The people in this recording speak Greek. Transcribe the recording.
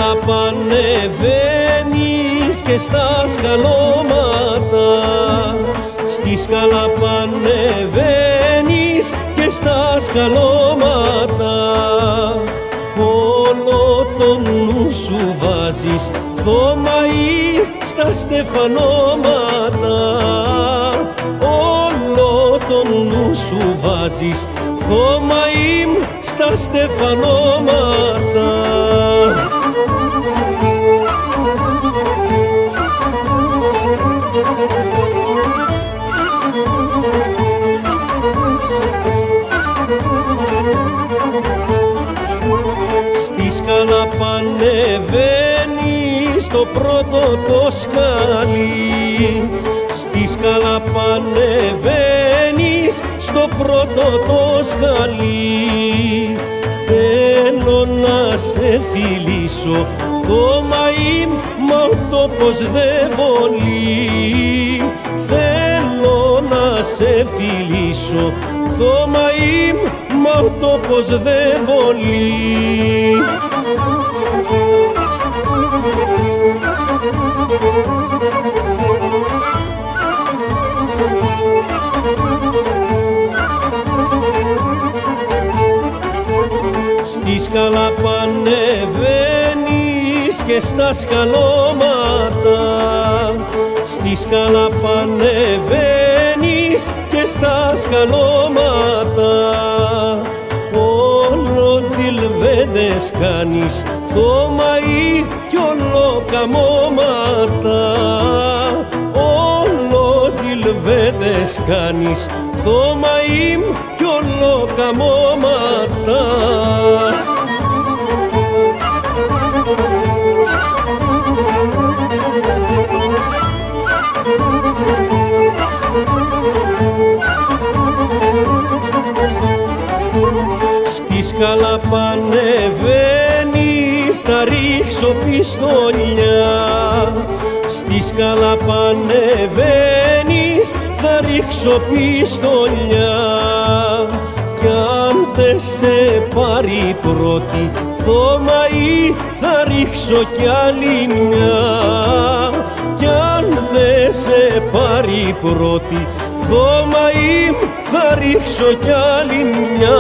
σκαλαπανεβαίνεις και στα σκαλώματα, στη σκαλαπανεβαίνεις και στα σκαλώματα. Όλο το νου σου βάζεις θωμαΐ στα στεφανώματα, όλο το νου σου βάζεις θωμαΐ στα στεφανώματα. Στη σκαλαπανεβαίνεις στο πρώτο το σκάλι, στη σκαλαπανεβαίνεις στο πρώτο το σκάλι. Θέλω να σε φιλήσω θωμαΐ, μα ο τόπος δε βολεί. Θέλω να σε φιλήσω θωμαΐ, μα ο τόπος δε βολεί. Στη σκαλαπανεβαίνεις και στα σκαλώματα, στη σκαλαπανεβαίνεις και στα σκαλώματα. Όλο τζιλβέδες κάνεις θωμαΐ κι όλο καμώματα, όλο τζιλβέδες κάνεις θωμαΐ κι όλο καμώματα. Στη σκαλαπανεβαίνεις θα ρίξω πιστολιά, στη σκαλαπανεβαίνεις θα ρίξω πιστολιά. Κι αν δε σε πάρει πρώτη θωμαΐ θα ρίξω κι άλλη μια, κι αν δε σε πάρει πρώτη θωμαΐ θα ρίξω κι άλλη μια.